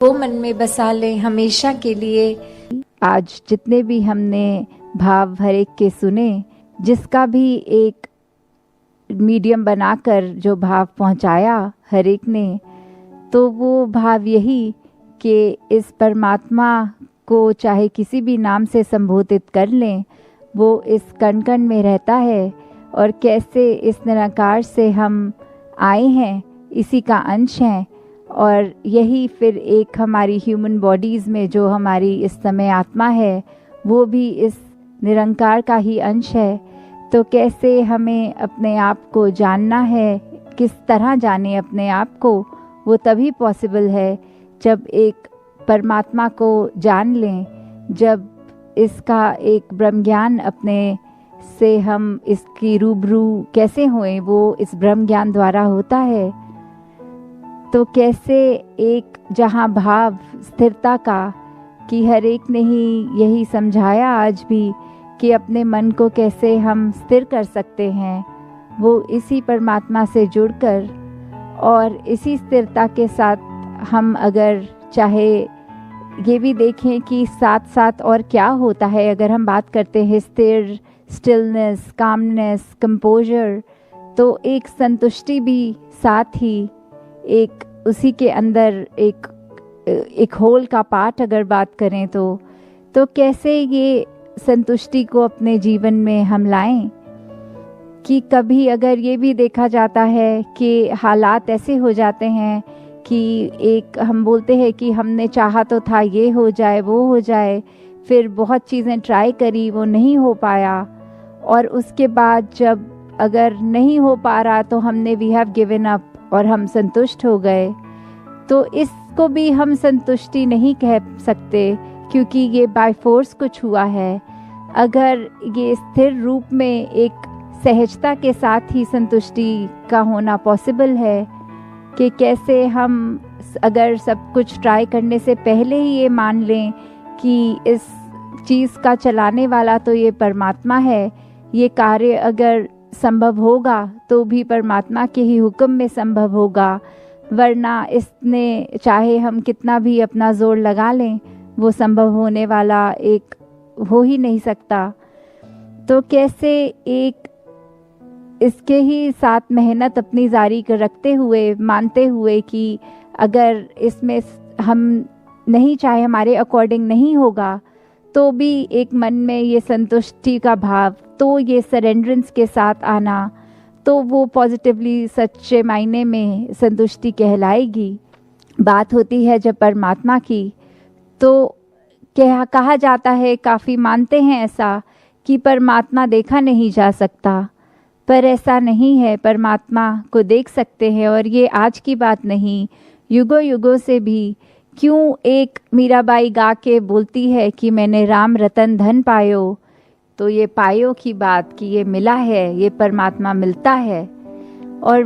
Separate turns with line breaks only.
वो मन में बसा लें हमेशा के लिए।
आज जितने भी हमने भाव हर एक के सुने, जिसका भी एक मीडियम बनाकर जो भाव पहुंचाया हर एक ने, तो वो भाव यही कि इस परमात्मा को चाहे किसी भी नाम से संबोधित कर लें, वो इस कण कण में रहता है और कैसे इस निराकार से हम आए हैं, इसी का अंश हैं। और यही फिर एक हमारी ह्यूमन बॉडीज़ में जो हमारी इस समय आत्मा है, वो भी इस निरंकार का ही अंश है। तो कैसे हमें अपने आप को जानना है, किस तरह जाने अपने आप को, वो तभी पॉसिबल है जब एक परमात्मा को जान लें, जब इसका एक ब्रह्म ज्ञान अपने से हम इसकी रूबरू कैसे हुए, वो इस ब्रह्म ज्ञान द्वारा होता है। तो कैसे एक जहाँ भाव स्थिरता का, कि हर एक ने ही यही समझाया आज भी कि अपने मन को कैसे हम स्थिर कर सकते हैं, वो इसी परमात्मा से जुड़कर, और इसी स्थिरता के साथ हम अगर चाहे ये भी देखें कि साथ साथ और क्या होता है। अगर हम बात करते हैं स्थिर, स्टिलनेस, कामनेस, कंपोजर, तो एक संतुष्टि भी साथ ही एक उसी के अंदर एक होल का पार्ट अगर बात करें तो कैसे ये संतुष्टि को अपने जीवन में हम लाएं। कि कभी अगर ये भी देखा जाता है कि हालात ऐसे हो जाते हैं कि एक हम बोलते हैं कि हमने चाहा तो था ये हो जाए वो हो जाए, फिर बहुत चीज़ें ट्राई करी, वो नहीं हो पाया, और उसके बाद जब अगर नहीं हो पा रहा तो हमने वी हैव गिवन अप और हम संतुष्ट हो गए। तो इसको भी हम संतुष्टि नहीं कह सकते, क्योंकि ये बाय फोर्स कुछ हुआ है। अगर ये स्थिर रूप में एक सहजता के साथ ही संतुष्टि का होना पॉसिबल है, कि कैसे हम अगर सब कुछ ट्राई करने से पहले ही ये मान लें कि इस चीज़ का चलाने वाला तो ये परमात्मा है, ये कार्य अगर संभव होगा तो भी परमात्मा के ही हुक्म में संभव होगा, वरना इसने चाहे हम कितना भी अपना जोर लगा लें, वो संभव होने वाला एक हो ही नहीं सकता। तो कैसे एक इसके ही साथ मेहनत अपनी जारी कर रखते हुए, मानते हुए कि अगर इसमें हम नहीं चाहे, हमारे अकॉर्डिंग नहीं होगा, तो भी एक मन में ये संतुष्टि का भाव, तो ये सरेंडरेंस के साथ आना, तो वो पॉजिटिवली सच्चे मायने में संतुष्टि कहलाएगी। बात होती है जब परमात्मा की, तो कहा जाता है, काफ़ी मानते हैं ऐसा, कि परमात्मा देखा नहीं जा सकता, पर ऐसा नहीं है। परमात्मा को देख सकते हैं, और ये आज की बात नहीं, युगों युगों से भी। क्यों एक मीराबाई गा के बोलती है कि मैंने राम रतन धन पायो, तो ये पायो की बात कि ये मिला है, ये परमात्मा मिलता है। और